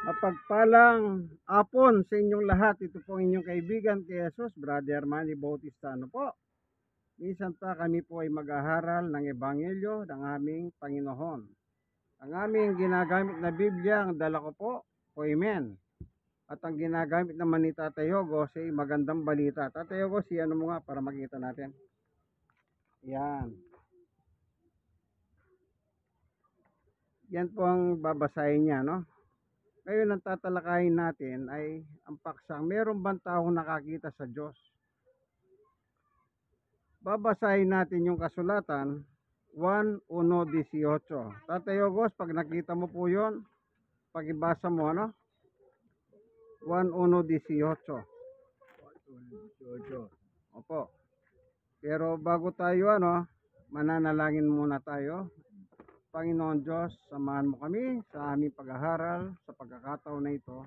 Mapagpalang hapon sa inyong lahat. Ito po ang inyong kaibigan kay Jesus, Brother Manny Bautista. Ano po? Minsan pa kami po ay mag-aharal ng Ebanghelyo ng aming Panginoon. Ang aming ginagamit na Biblia, ang dala ko po, Amen. At ang ginagamit naman ni Tatay Hogos ay magandang balita. Tatay Hogos, ano mo nga para makita natin? Yan. Yan po ang babasahin niya, no? Ngayon ang tatalakayin natin ay ang paksang, meron bang taong nakakita sa Diyos? Babasahin natin yung kasulatan, 1:1-18. Tatay Hogos, pag nakita mo po yun, pag-ibasa mo, ano? 1:1-18. Opo. Pero bago tayo, mananalangin muna tayo. Panginoon Diyos, samahan mo kami sa aming pag-aaral sa pagkakataon na ito.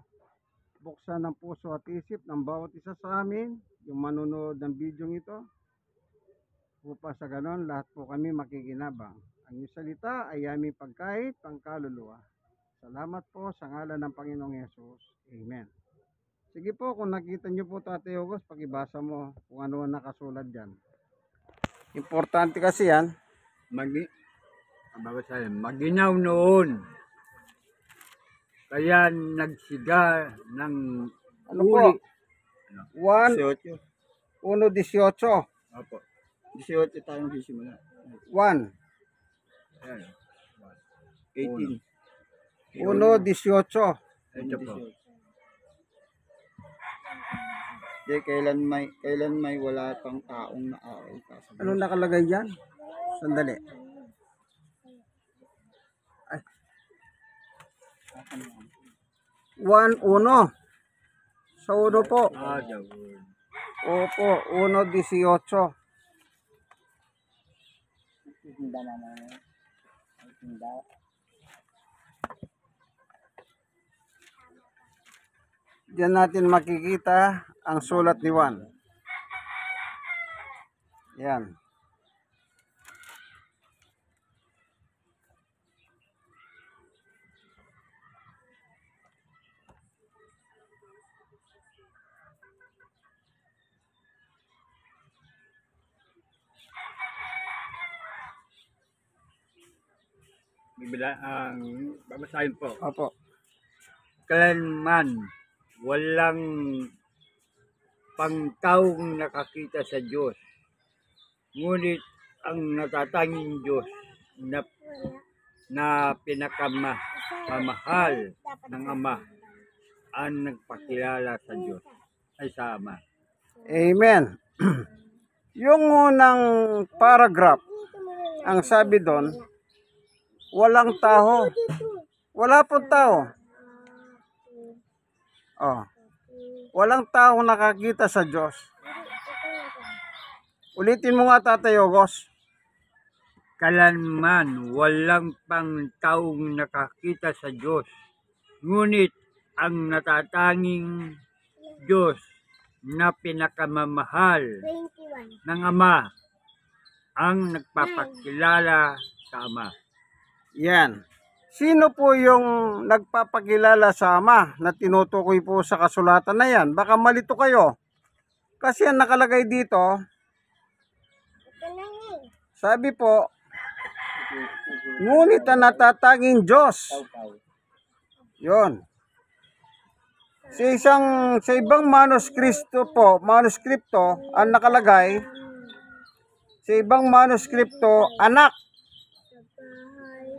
Buksan ang puso at isip ng bawat isa sa amin, yung manunood ng video ito, upang sa ganon lahat po kami makikinabang. Ang iyong salita ay aming pagkait ang kaluluwa. Salamat po sa ngalan ng Panginoong Yesus. Amen. Sige po, kung nakita niyo po Tatay Hogos, pakibasa mo kung ano ang nakasulat dyan. Importante kasi yan. Maginaw noon, kaya nagsiga ng Ano po? 18. 1:18. Opo. 18 tayong sisimula. 1. Ayan. 18. 1:18. Ito po. Kailan may wala pang taong naaaw. Ano nakalagay dyan? Sandali. Ay. 1:1. Sa 1 po. Opo, 1:18. Diyan natin makikita ang sulat ni Juan. Yan. Babasahin po. Opo. Kailanman walang pangtaong nakakita sa Diyos. Ngunit ang natatanging Diyos na pinakamamahal ng Ama ang nagpakilala sa Diyos ay sa Ama. Amen. Yung unang paragraph, ang sabi doon, walang tao. Wala pong tao. Oh. Walang taong nakakita sa Diyos. Ulitin mo nga Tatay Hogos. Kailanman walang pangtaong nakakita sa Diyos. Ngunit ang natatanging Diyos na pinakamamahal ng Ama ang nagpapakilala sa Ama. Yan. Sino po yung nagpapakilala sa Ama na tinutukoy po sa kasulatan na yan? Baka malito kayo. Kasi ang nakalagay dito, sabi po, ngunit ang natatanging Diyos. Yon. Sa ibang manuskripto, ang nakalagay, sa ibang manuskripto, anak.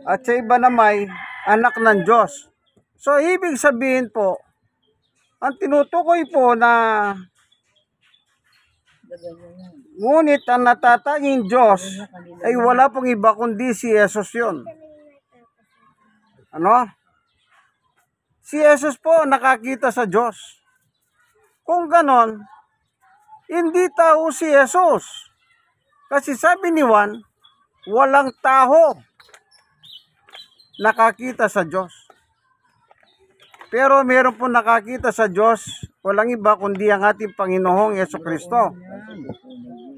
At sa iba naman, anak ng Diyos. So, ibig sabihin po, ang tinutukoy po na ngunit ang natatanging Diyos ay wala pong iba kundi si Jesus yun. Ano? Si Jesus po nakakita sa Diyos. Kung ganon, hindi tao si Jesus. Kasi sabi ni Juan, walang tao nakakita sa Diyos. Pero meron po nakakita sa Diyos, walang iba kundi ang ating Panginoong Jesucristo.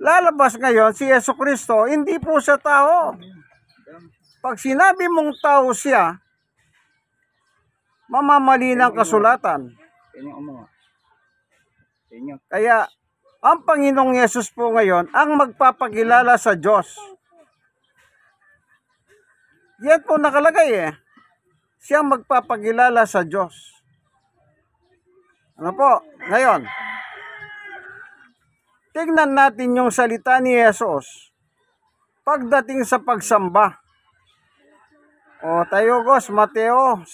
Lalabas ngayon si Jesucristo, hindi po siya tao. Pag sinabi mong tao siya, mamamali ng kasulatan. Yan yung mga. Sa inyo. Kaya, ang Panginoong Yesus po ngayon ang magpapakilala sa Diyos. Yan po nakalagay Siyang magpapakilala sa Diyos. Ano po? Ngayon, tignan natin yung salita ni Yesus pagdating sa pagsamba. O tayo, Mateo 6.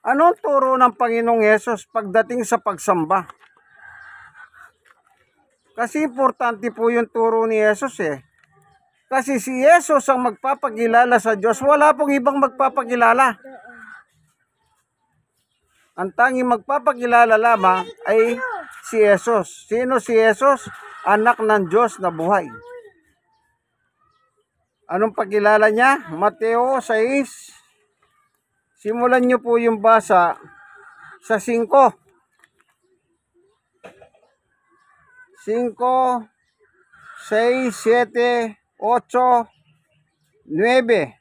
Anong turo ng Panginoong Yesus pagdating sa pagsamba? Kasi importante po yung turo ni Yesus Kasi si Yesus ang magpapakilala sa Diyos. Wala pong ibang magpapakilala. Ang tanging magpapakilala lamang ay si Yesus. Sino si Yesus? Anak ng Diyos na buhay. Anong pakilala niya? Mateo 6. Simulan niyo po yung basa sa 5. 5, 6, 7, 8, 9.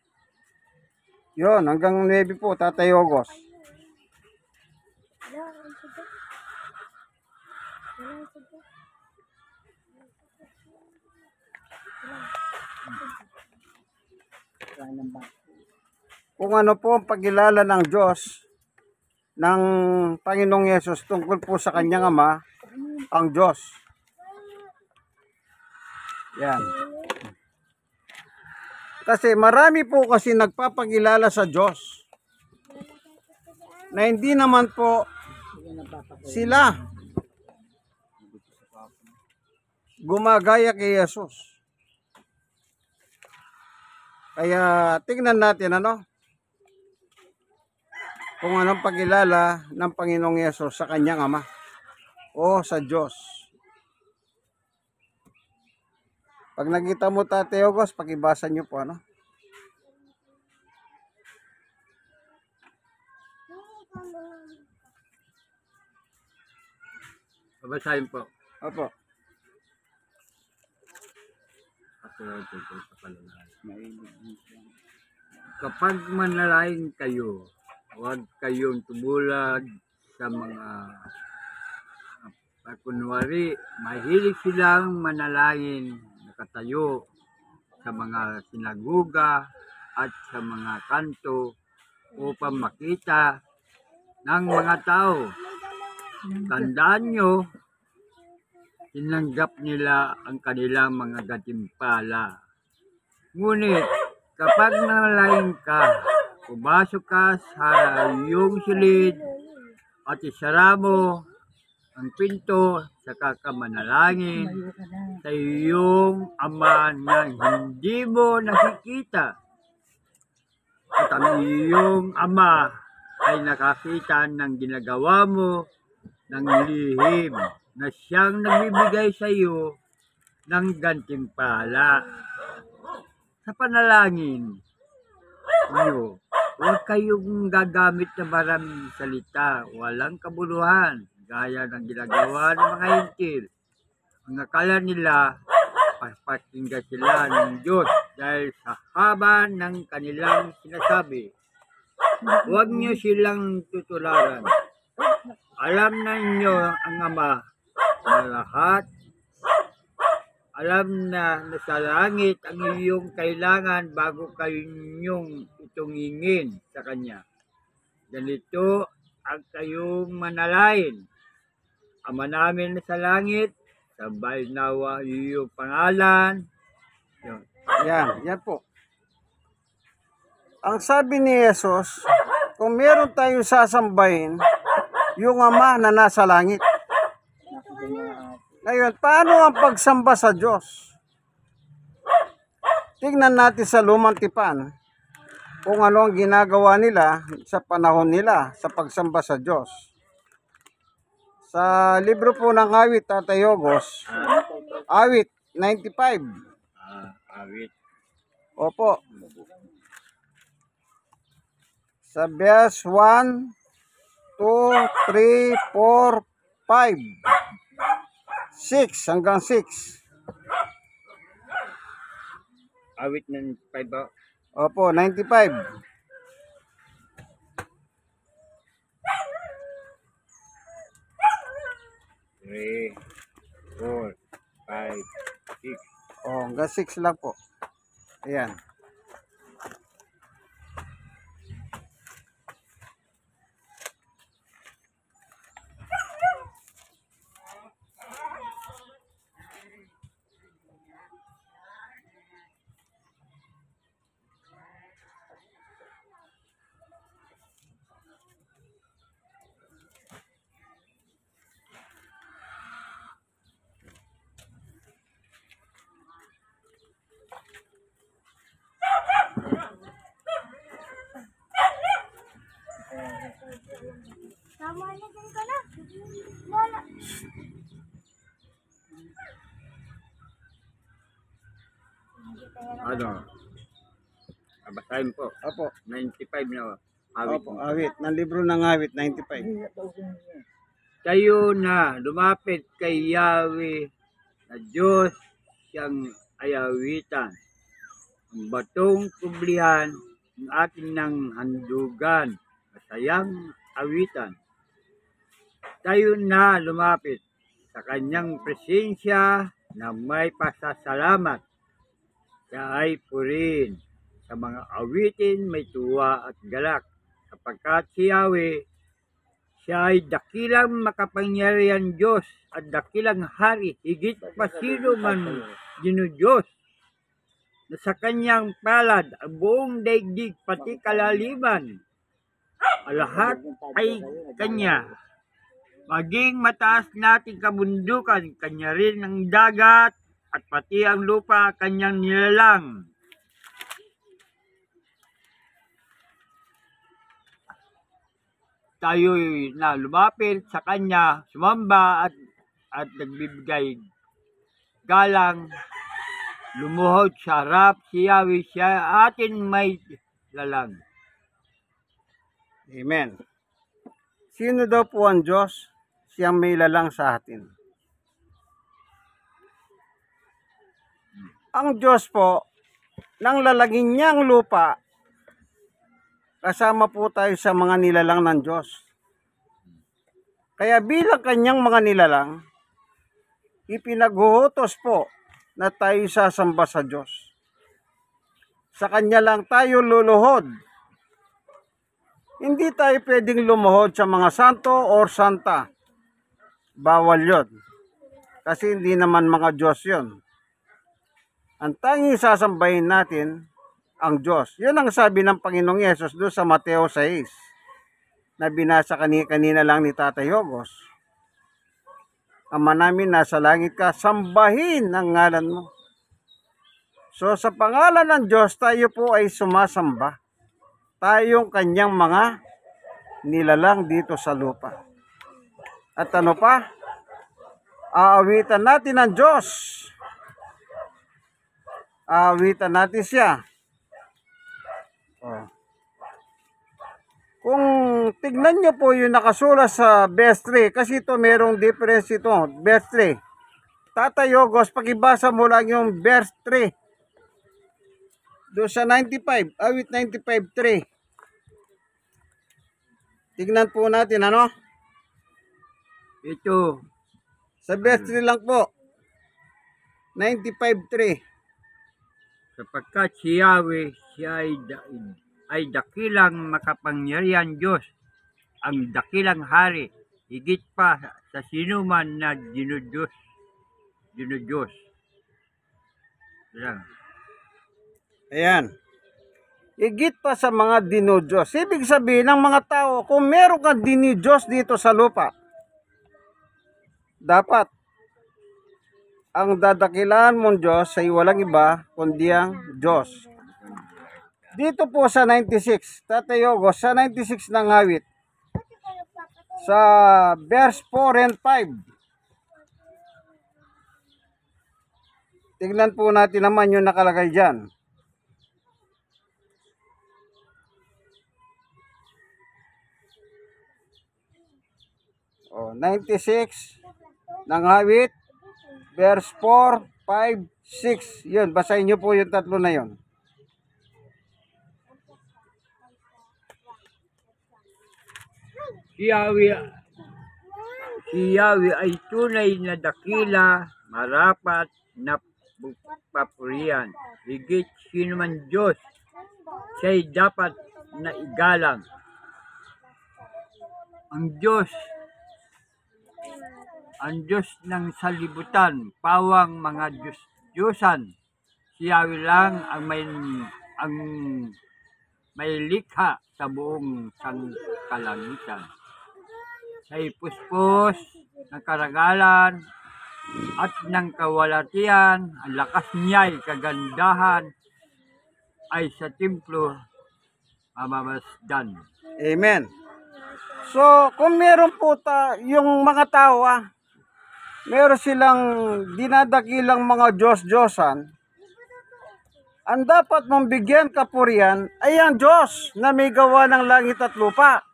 Yun, hanggang 9 po, Tatay Ogos. Kung ano po ang pagkilala ng Diyos, ng Panginoong Yesus tungkol po sa kanyang Ama, ang Diyos. Yan. Kasi marami po kasi nagpapakilala sa Diyos na hindi naman po sila gumagaya kay Yesus. Kaya tingnan natin kung anong pagkilala ng Panginoong Yesus sa kanyang Ama o sa Diyos. Pag nakita mo, Tatay Ogos, pakibasa niyo po Babasahin po. Opo. Kapag manalangin kayo, huwag kayong tumulad sa mga kunwari, mahilig silang manalangin nakatayo sa mga sinaguga at sa mga kanto upang makita ng mga tao. Tandaan nyo, tinanggap nila ang kanilang mga gantimpala. Ngunit, kapag nanalangin ka, pumasok ka sa iyong silid at isara mo ang pinto sa kakamanalangin sa iyong Ama na hindi mo nakikita. At ang iyong Ama ay nakakita ng ginagawa mo ng lihim na siyang nagbibigay sa iyo ng gantimpala. Sa panalangin niyo, huwag kayong gagamit ng maraming salita, walang kabuluhan, gaya ng ginagawa ng mga hintil. Ang akala nila, pakinggan sila ng Diyos dahil sa haba ng kanilang sinasabi. Huwag niyo silang tutularan. Alam na ninyo ang Ama na lahat. Alam na nasa langit ang iyong kailangan bago kayo ninyong itungingin sa Kanya. Ganito ang kayong manalangin. Ama namin na sa langit, sabay nawa iyong pangalan. Yan po. Ang sabi ni Jesus, kung meron tayong sasambahin, yung Ama na nasa langit. Ngayon, paano ang pagsamba sa Diyos? Tingnan natin sa Lumang Tipan kung ano ang ginagawa nila sa panahon nila sa pagsamba sa Diyos. Sa libro po ng awit, Tatay Ogos, awit 95. Awit. Opo. Sa verse 1, 2, 3, 4, 5. 6 hanggang 6. Awit ng 5 ba? Opo, 95. Hanggang 6 lang po. Ayan. Tama na dyan ka na. Lola. Ano? Basahin po. Opo. 95 na awit. Opo, awit. Ng libro ng awit, 95. Kayo na lumapit kay Yahweh na Diyos siyang ayawitan. Ang batong kublihan ng ating ng handugan. Masayang awitan. Tayo na lumapit sa kanyang presensya na may pasasalamat. Siya ay purihin. Sa mga awitin may tuwa at galak. Sapagkat si Yahweh, siya ay dakilang makapangyarihan Diyos at dakilang hari. Higit pa sino man Diyos. Na sa kanyang palad ang buong daigdig pati kalaliman. Lahat ay kanya. Maging mataas nating kabundukan, kanya rin ang dagat at pati ang lupa kanyang nilalang. Tayo'y na lumapit sa kanya, sumamba at nagbibigay galang, lumuhod sa harap si Yahweh, siya atin may lalang. Amen. Sino daw po ang Diyos? Siyang may lalang sa atin. Ang Diyos po, nang lalagin niyang lupa, kasama po tayo sa mga nilalang ng Diyos. Kaya bilang kanyang mga nilalang, ipinaghuhutos po na tayo sasamba sa Diyos. Sa kanya lang tayo luluhod. Hindi tayo pwedeng lumuhod sa mga santo or santa. Bawal yun. Kasi hindi naman mga Diyos yun. Ang tanging sasambahin natin ang Diyos. Yun ang sabi ng Panginoong Yesus doon sa Mateo 6 na binasa kanina lang ni Tatay Yogos. Ama namin nasa langit ka, sambahin ang ngalan mo. So sa pangalan ng Diyos, tayo po ay sumasamba. Tayong kanyang mga nilalang dito sa lupa. At ano pa? Aawitan natin ang Diyos. Aawitan natin siya. Oh. Kung tignan nyo po yung nakasulat sa verse 3, kasi ito merong difference ito, verse 3. Tatay Yogos, pakibasa mo lang yung verse 3. Doon sa 95, awit 95.3. Tignan po natin, ano? Ito, Sa verse 3 lang po. 95.3. sapagkat si Yahweh, siya ay dakilang makapangyarihan Diyos, ang dakilang hari, higit pa sa sino man na dinudiyos. Lang. Ayan. Higit pa sa mga dinudiyos. Ibig sabihin ng mga tao, kung meron kang dinidiyos dito sa lupa, dapat ang dadakilaan mong Diyos ay walang iba kundi ang Diyos. Dito po sa 96, Tatay Yogos, sa 96 ng awit, sa verse 4 and 5. Tignan po natin naman yung nakalagay dyan. Oh, 96 ng awit, verse 4, 5, 6. Yun, basahin nyo po yung tatlo na yun. Si Yahweh ay tunay na dakila, marapat na papurihan. Higit sino man Diyos, siya'y dapat na igalang. Ang Diyos ng salibutan, pawang mga Diyos-Diyosan, siya lang ang may likha sa buong sangkalangitan. Siya'y puspos ng karagalan at ng kawalatian, ang lakas niya'y kagandahan ay sa templo mamamasdan. Amen. So, kung meron po yung mga tao, meron silang dinadakilang mga Diyos-Diyosan, ang dapat mong bigyan kapurihan ay ang Diyos na may gawa ng langit at lupa.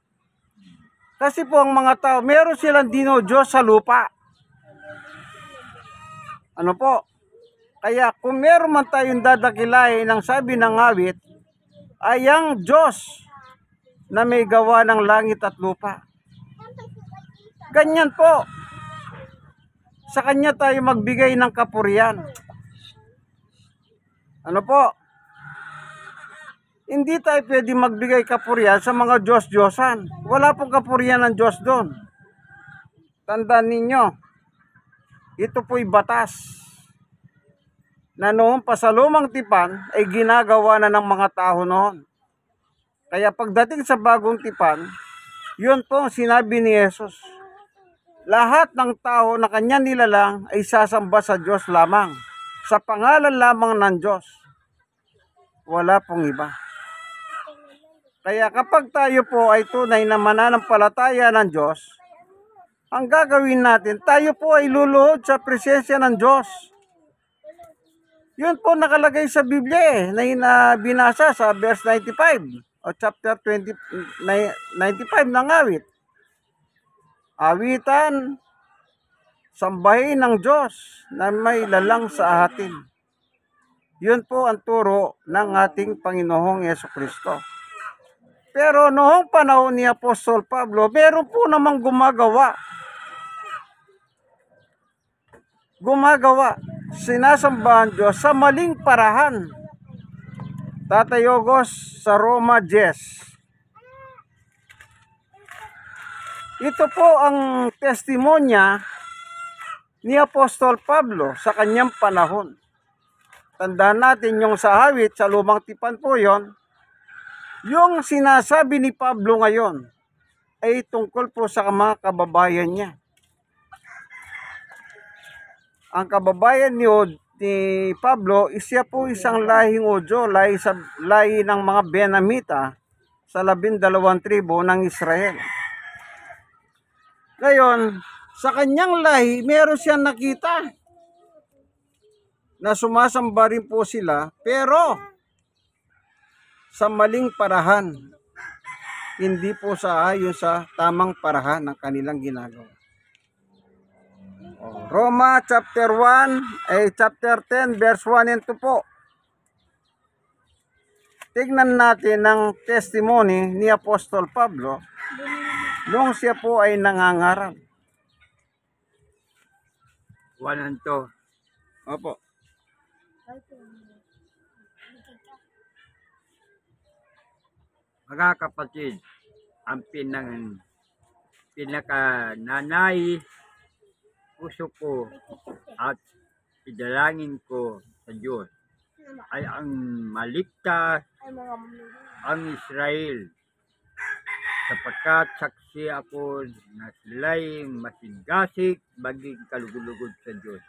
Kasi po ang mga tao, meron silang dino-Diyos sa lupa. Ano po? Kaya kung meron man tayong dadakilahin ng sabi ng awit, ay ang Diyos na may gawa ng langit at lupa. Ganyan po. Sa Kanya tayo magbigay ng kapurihan. Ano po? Hindi tayo pwede magbigay kapurihan sa mga Diyos-Diyosan. Wala pong kapurihan ng Diyos doon. Tandaan ninyo, ito po'y batas na noong pa sa lumang tipan ay ginagawa na ng mga tao noon. Kaya pagdating sa bagong tipan, yun po ang sinabi ni Jesus. Lahat ng tao na kanya nilalang ay sasamba sa Diyos lamang. Sa pangalan lamang ng Diyos. Wala pong iba. Kaya kapag tayo po ay tunay na mananampalataya ng Diyos, ang gagawin natin, tayo po ay luluhod sa presensya ng Diyos. Yun po nakalagay sa Biblia na binasa sa verse 95 o chapter 95 ng awit. Awitan, sambahin ng Diyos na may lalang sa atin. Yun po ang turo ng ating Panginoong Jesucristo. Pero noong panahon ni Apostol Pablo, meron po namang gumagawa. Sinasambahan Diyos sa maling parahan. Tatayogos sa Roma 10. Ito po ang testimonya ni Apostol Pablo sa kanyang panahon. Tandaan natin yung sa awit, sa lumang tipan po yon. Yung sinasabi ni Pablo ngayon ay tungkol po sa mga kababayan niya. Ang kababayan ni Pablo, siya po isang lahing Hudyo, lahi ng mga Benamita sa 12 tribo ng Israel. Ngayon, sa kanyang lahi, meron siyang nakita na sumasamba rin po sila, pero sa maling parahan. Hindi po sa ayon sa tamang parahan ng kanilang ginagawa. Roma chapter 10 verse 1 and 2 po. Tignan natin ang testimony ni Apostol Pablo nung siya po ay nangangarap. 1 and 2. Opo. Mga kapatid, ang pinakananay puso ko at idalangin ko sa Diyos ay ang maligtas ang Israel, sapagkat saksi ako na sila'y masigasig maging kalugod-lugod sa Diyos,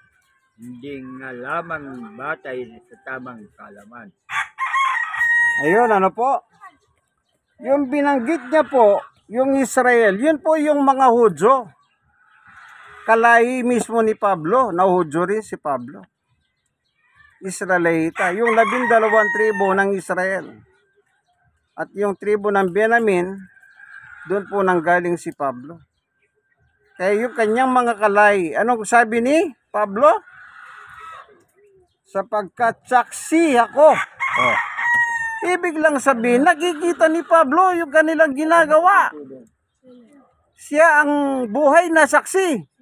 hindi nga lamang batay sa tamang kaalaman. Ayun, ano po? Yung binanggit niya po, yung Israel, yun po yung mga Hudyo. Kalahi mismo ni Pablo, na Hudyo rin si Pablo. Israelita, yung 12 tribo ng Israel. At yung tribo ng Benjamin, doon po nanggaling si Pablo. Kaya yung kanyang mga kalahi, anong sabi ni Pablo? Sapagkat saksi ako. Oh. Ibig lang sabihin, nakikita ni Pablo yung kanilang ginagawa. Siya ang buhay na saksi.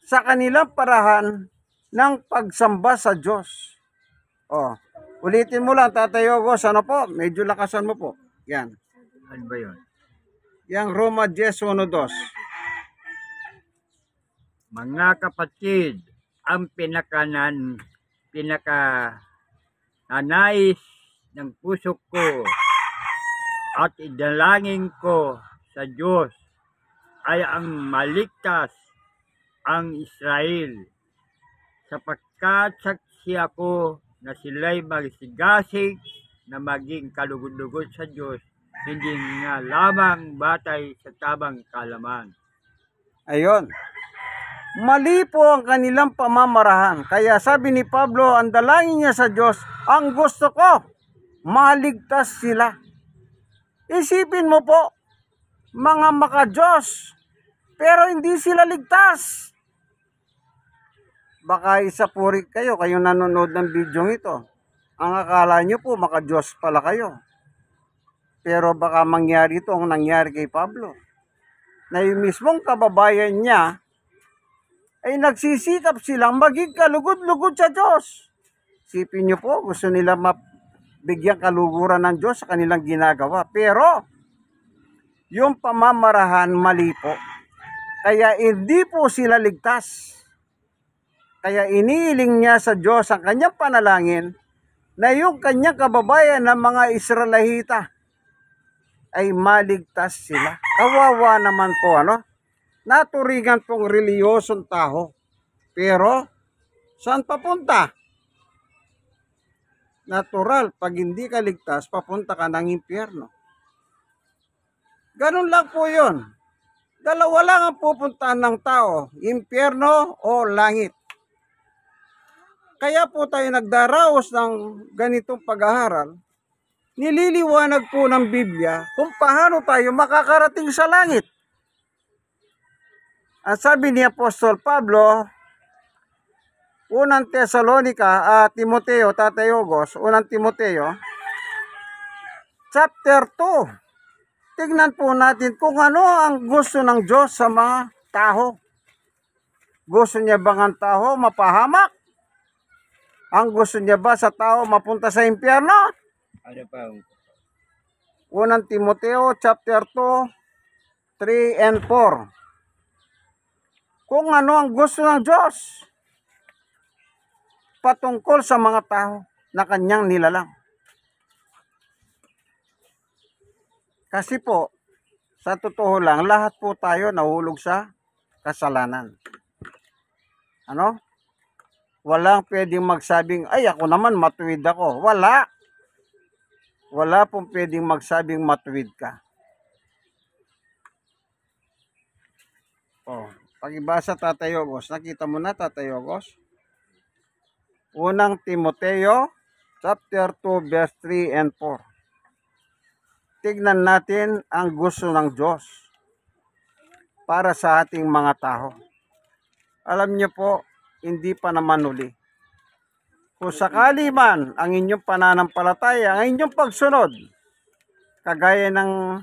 sa kanilang parahan ng pagsamba sa Diyos. Oh, ulitin mo lang, Tatay Ogos, ano po? Medyo lakasan mo po. Yan. Ano ba yun? Yang Roma 10:1-2. Mga kapatid, ang pinaka-nanais ng puso ko at idalangin ko sa Diyos ay ang maligtas ang Israel, sapagkat saksi ako na sila'y magsigasig na maging kalugod-lugod sa Diyos, hindi nga lamang batay sa tabang kalaman. Ayon. Mali po ang kanilang pamamarahan. Kaya sabi ni Pablo, ang dalangin niya sa Diyos, ang gusto ko, maligtas sila. Isipin mo po, mga maka-Diyos, pero hindi sila ligtas. Baka isa puri kayo, kayong nanonood ng video ito. Ang akala nyo po, maka-Diyos pala kayo. Pero baka mangyari ito ang nangyari kay Pablo. Na yung mismong kababayan niya, ay nagsisikap silang maging kalugod-lugod sa Diyos. Sipin nyo po, gusto nila mabigyan kaluguran ng Diyos sa kanilang ginagawa. Pero, yung pamamarahan mali po. Kaya hindi po sila ligtas. Kaya iniiling niya sa Diyos ang kanyang panalangin na yung kanyang kababayan ng mga Israelita ay maligtas sila. Kawawa naman po, ano? Naturingan pong reliyosong tao. Pero, saan papunta? Natural, pag hindi ka ligtas, papunta ka ng impyerno. Ganun lang po yun. Dalawa lang ang pupuntahan ng tao, impyerno o langit. Kaya po tayo nagdaraos ng ganitong pag-aaral, nililiwanag po ng Biblia kung paano tayo makakarating sa langit. Ang sabi ni Apostol Pablo, unang Tesalonica, Timoteo, Tatay Ogos, unang Timoteo, chapter 2. Tignan po natin kung ano ang gusto ng Diyos sa mga tao. Gusto niya bang ang tao mapahamak? Ang gusto niya ba sa tao mapunta sa impyerno? Ano pa? Unang Timoteo, chapter 2, 3 and 4. Kung ano ang gusto ng Diyos patungkol sa mga tao na kanyang nilalang. Kasi po, sa totoo lang, lahat po tayo nahulog sa kasalanan. Ano? Walang pwedeng magsabing, ay ako naman matuwid ako. Wala. Wala pong pwedeng magsabing matuwid ka. Oh, pag-ibasa Tatay Ogos. Nakita mo na Tatay Ogos? Unang Timoteo, chapter 2, verse 3 and 4. Tignan natin ang gusto ng Diyos para sa ating mga tao. Alam niyo po, hindi pa naman uli. Kung sakali man ang inyong pananampalataya, ang inyong pagsunod, kagaya ng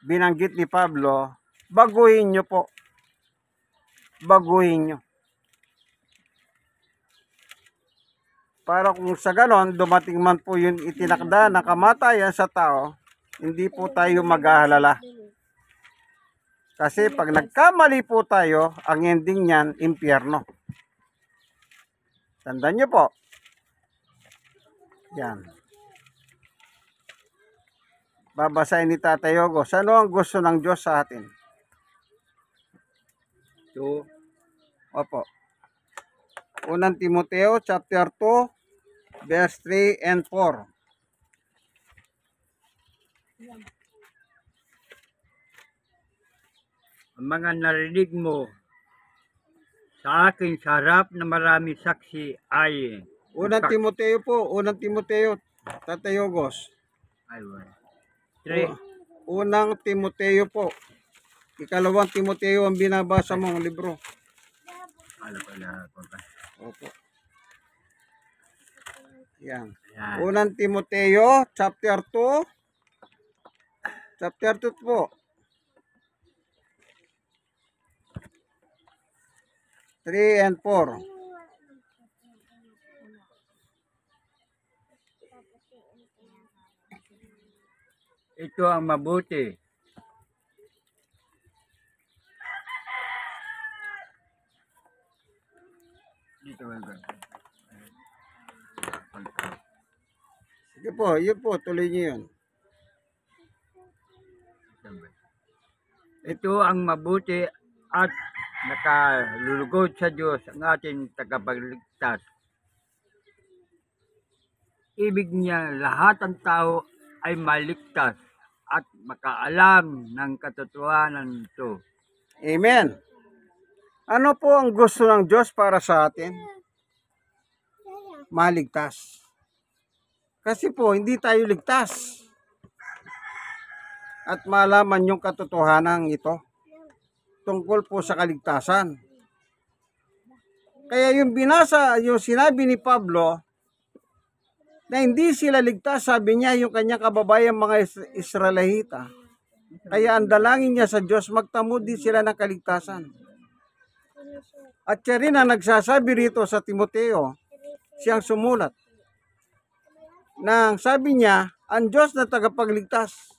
binanggit ni Pablo, baguhin nyo po. Baguhin nyo. Para kung sa ganon, dumating man po yung itinakda na kamatayan sa tao, hindi po tayo mag-aalala. Kasi pag nagkamali po tayo, ang ending niyan, impyerno. Tandaan nyo po. Yan. Babasahin ni Tatay Ogos. Ano ang gusto ng Diyos sa atin? So, Opo. Unang Timoteo, chapter 2, verse 3 and 4. ang mga narinig mo sa aking sarap na marami saksi ay Unang Timoteo po. Unang Timoteo, Tatay Ogos. ay wala. 3. Unang Timoteo po. Ikalawang Timoteo ang binabasa mong libro. Ano pala? Opo. Yan. Yan. Unang Timoteo, chapter 2. Chapter 2 po. 3 and 4. Ito ang mabuti. Dito ba? Sige po, yun po, tuloy niyo yun. Ito ang mabuti at nakalulugod sa Diyos ang ating tagapagligtas. Ibig niya lahat ng tao ay maligtas at makaalam ng katotohanan nito. Amen. Ano po ang gusto ng Diyos para sa atin? Maligtas. Kasi po, hindi tayo ligtas. At malaman yung katotohanan ito tungkol po sa kaligtasan. Kaya yung sinabi ni Pablo, na hindi sila ligtas, sabi niya yung kanyang kababayan mga Israelita. Kaya ang dalangin niya sa Diyos, magtamo din sila ng kaligtasan. At siya rin ang nagsasabi rito sa Timoteo, siyang sumulat, nang sabi niya, ang Diyos na tagapagligtas.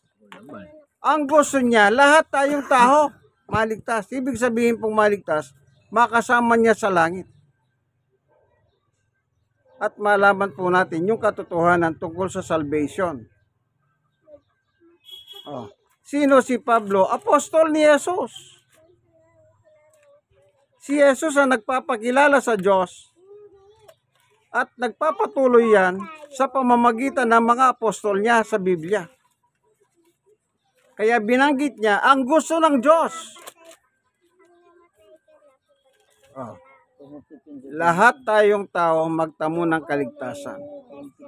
Ang gusto niya, lahat tayong tao, maligtas. Ibig sabihin pong maligtas, makasama niya sa langit. At malaman po natin yung katotohanan tungkol sa salvation. Sino si Pablo? Apostol ni Jesus. Si Jesus ang nagpapakilala sa Diyos at nagpapatuloy yan sa pamamagitan ng mga apostol niya sa Biblia. Kaya binanggit niya ang gusto ng Diyos. Lahat tayong tao magtamo ng kaligtasan.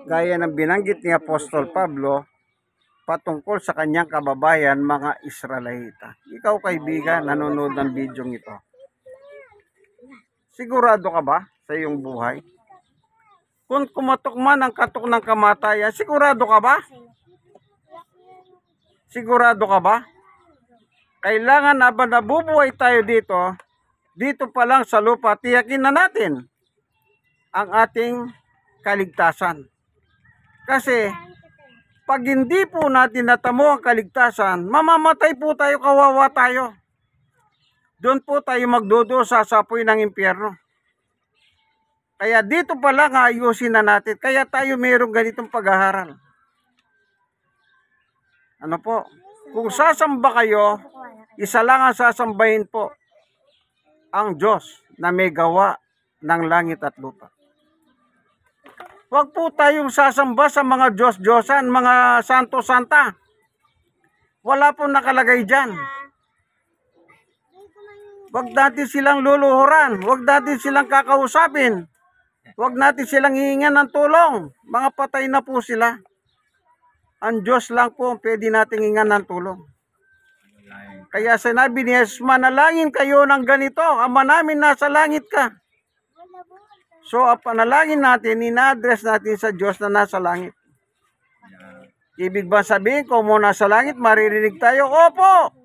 Gaya ng binanggit ni Apostol Pablo patungkol sa kanyang kababayan mga Israelita. Ikaw kaibigan, nanonood ng video ito. Sigurado ka ba sa iyong buhay? Kung kumatok man ang katok ng kamatayan, sigurado ka ba? Sigurado ka ba? Kailangan na ba nabubuhay tayo dito pa lang sa lupa, tiyakin na natin ang ating kaligtasan. Kasi, pag hindi po natin natamo ang kaligtasan, mamamatay po tayo, kawawa tayo. Doon po tayo magdudusa sa apoy ng impyerno. Kaya dito pa lang ayusin na natin. Kaya tayo mayroong ganitong pag-aaral. Ano po? Kung sasamba kayo, isa lang ang sasambahin po. Ang Diyos na may gawa ng langit at lupa. Huwag po tayong sasamba sa mga Diyos-Diyosan, mga santo-santa. Wala po nakalagay dyan. Huwag natin silang luluhuran. Huwag natin silang kakausapin. Huwag natin silang hihingan ng tulong. Mga patay na po sila. Ang Diyos lang po ang pwede nating hingan ng tulong. Kaya sinabi ni Jesus, manalangin kayo ng ganito, Ama namin nasa langit ka. So, ang panalangin natin, ina-address natin sa Diyos na nasa langit. Ibig ba sabihin, kung mo nasa langit, maririnig tayo? Opo!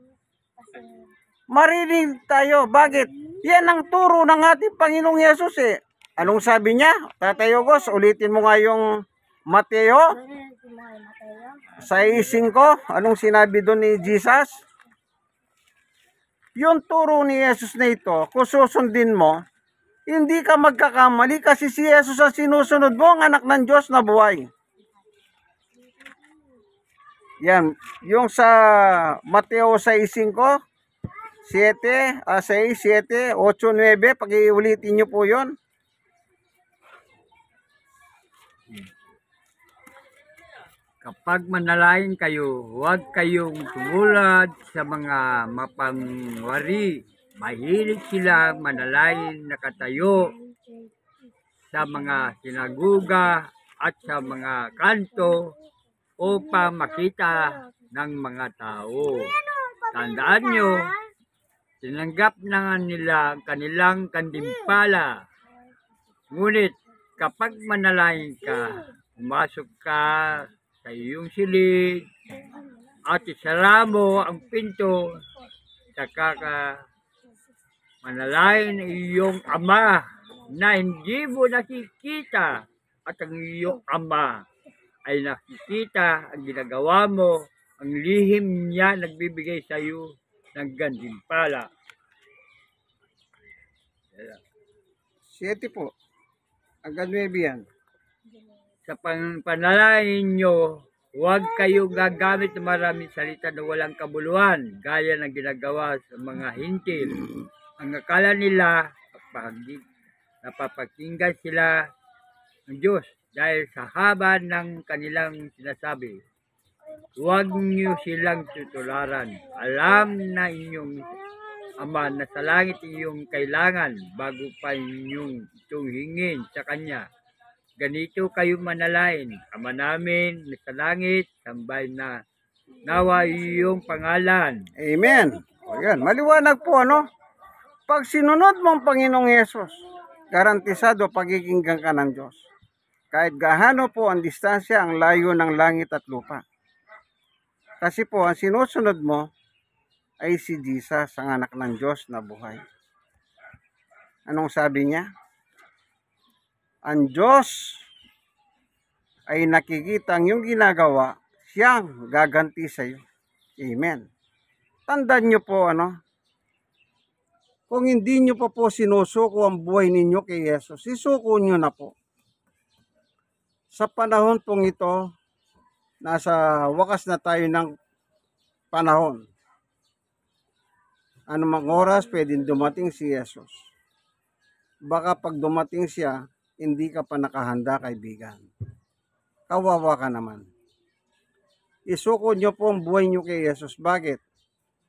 Maririnig tayo. Bakit? Yan ang turo ng ating Panginoong Yesus eh. Anong sabi niya? Tatay Ogos, ulitin mo nga yung Mateo 6:5. Anong sinabi doon ni Jesus? Yung turo ni Jesus na ito, kung susundin mo, hindi ka magkakamali kasi si Jesus ang sinusunod mo, ang anak ng Diyos na buhay. Yan, yung sa Mateo 6:5, 6, 7, 8, 9, pag-iulitin nyo po yun. Kapag manalangin kayo, huwag kayong tumulad sa mga mapangwari. Mahilig sila manalangin nakatayo sa mga sinaguga at sa mga kanto upang makita ng mga tao. Tandaan nyo, tinanggap na nila ang kanilang kandimpala. Ngunit kapag manalangin ka, pumasok ka sa iyong silid at isara mo ang pinto, saka ka manalangin ang iyong ama na hindi mo nakikita at ang iyong ama ay nakikita ang ginagawa mo, ang lihim niya nagbibigay sa iyo ng gantimpala. 7 po. Hanggang 9 yan. Sa panalangin nyo, huwag kayong gagamit ng maraming salita na walang kabuluhan, gaya ng ginagawa sa mga hintil. Ang akala nila, napapakinggan sila ng Diyos dahil sa haba ng kanilang sinasabi. Huwag niyo silang tutularan. Alam na inyong Ama na sa langit iyong kailangan bago pa inyong itong hingin sa Kanya. Ganito kayo manalangin, Ama namin na sa langit, sambay na nawa iyong pangalan. Amen. O yan, maliwanag po ano. Pag sinunod mo ang Panginoong Yesus, garantisado pagiginggan ka ng Diyos. Kahit gaano po ang distansya, ang layo ng langit at lupa. Kasi po, ang sinusunod mo ay si Jesus, ang anak ng Diyos na buhay. Anong sabi niya? Ang Diyos ay nakikita ang iyong ginagawa, siyang gaganti sa iyo. Amen. Tandaan niyo po ano, kung hindi niyo pa po sinusuko ang buhay ninyo kay Jesus, isuko niyo na po. Sa panahon pong ito, nasa wakas na tayo ng panahon. Anumang oras, pwedeng dumating si Jesus. Baka pag dumating siya, hindi ka pa nakahanda, kaibigan. Kawawa ka naman. Isuko nyo po ang buhay nyo kay Jesus. Bakit?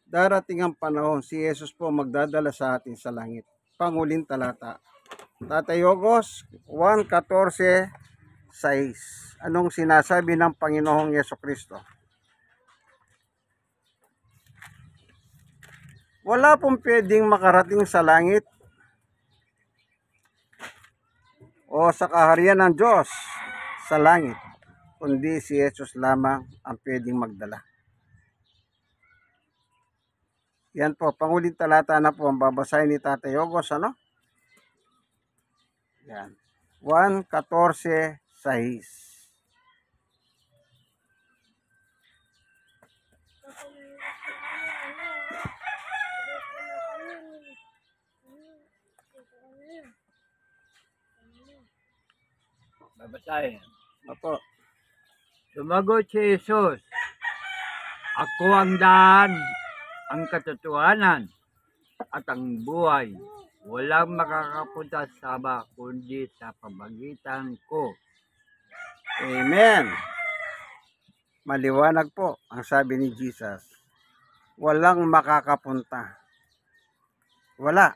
Darating ang panahon, si Jesus po magdadala sa atin sa langit. Panguling talata. Tatay Ogos 1:14-6. Anong sinasabi ng Panginoong Yesukristo? Wala pong pwedeng makarating sa langit o sa kaharian ng Diyos sa langit, kundi si Jesus lamang ang pwedeng magdala. Yan po, panguling talata na po ang babasahin ni Tatay Ogos, ano? Yan. 1:14-6. Babasahin. Opo. Sumagot si Jesus, ako ang daan, ang katotohanan, at ang buhay. Walang makakapunta sa Ama kundi sa pamagitan ko. Amen. Maliwanag po ang sabi ni Jesus. Walang makakapunta. Wala.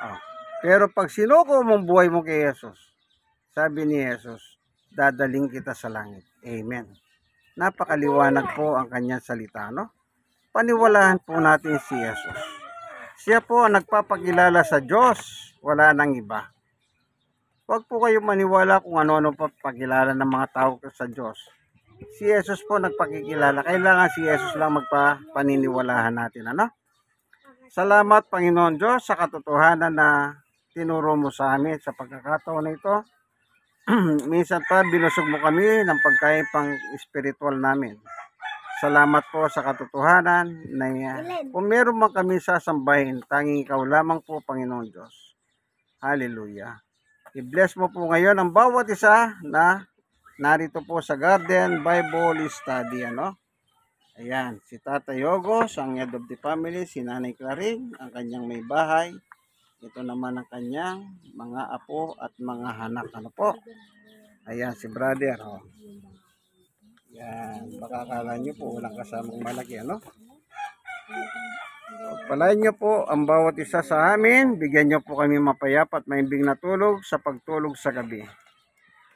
Oh. Pero pag sinuko mong buhay mo kay Jesus, sabi ni Jesus, dadaling kita sa langit. Amen. Napakaliwanag po ang kanyang salita, no? Paniwalaan po natin si Jesus. Siya po ang nagpapakilala sa Diyos, wala nang iba. Huwag po kayong maniwala kung ano-ano pa pakilala ng mga tao sa Diyos. Si Jesus po nagpakikilala. Kailangan si Jesus lang magpapaniniwalahan natin, ano? Salamat, Panginoon Diyos, sa katotohanan na tinuro mo sa amin sa pagkakataon na ito. Minsan pa binusog mo kami ng pagkain pang spiritual namin. Salamat po sa katotohanan na kung meron man kami sasambahin, tanging ikaw lamang po, Panginoon Diyos. Hallelujah. I-bless mo po ngayon ang bawat isa na narito po sa Garden Bible Study, ano? Ayan, si Tatay Ogos, ang head of the family, si Nanay Claring, ang kanyang may bahay. Ito naman ang kanyang mga apo at mga anak. Ano po? Ayan, si brother. Oh. Yan. Baka akala nyo po walang kasamang malaki. Ano? Pagpalain nyo po ang bawat isa sa amin. Bigyan nyo po kami mapayapa at maimbing na tulog sa pagtulog sa gabi.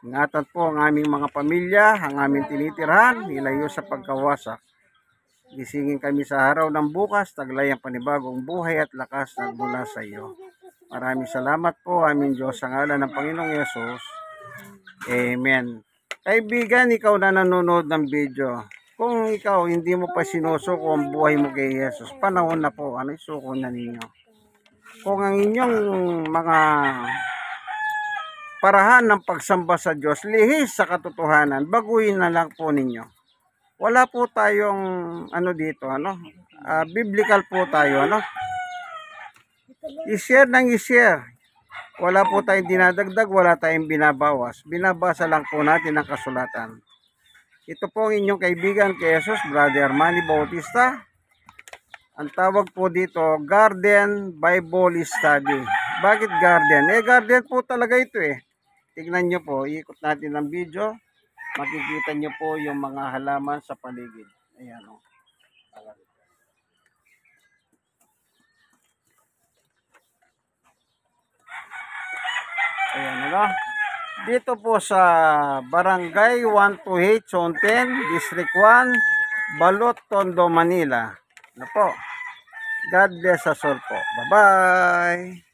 Ingatan po ang aming mga pamilya, ang aming tinitirhan, nilayo sa pagkawasak. Gisingin kami sa araw ng bukas, taglay ang panibagong buhay at lakas na mula sa iyo. Maraming salamat po, aming Diyos, sa ngalan ng Panginoong Yesus. Amen. Kaibigan, ikaw na nanonood ng video, Kung ikaw hindi mo pa sinusuko ang buhay mo kay Jesus, panahon na po, ano, isuko na ninyo. Kung ang inyong mga parahan ng pagsamba sa Diyos, lihis sa katotohanan, baguhin na lang po ninyo. Wala po tayong, ano dito, ano, biblical po tayo, ano. I-share ng i-share. Wala po tayong dinadagdag, wala tayong binabawas. Binabasa lang po natin ang kasulatan. Ito po ang inyong kaibigan kay Jesus, Brother Manny Bautista. Ang tawag po dito, Garden Bible Study. Bakit garden? Garden po talaga ito eh. Tignan nyo po, ikot natin ang video. Makikita nyo po yung mga halaman sa paligid. Ayan o. Ayan ano. Dito po sa Barangay 128, Zone 10, District 1, Balot, Tondo, Manila. Ano po. God bless us all po. Bye-bye.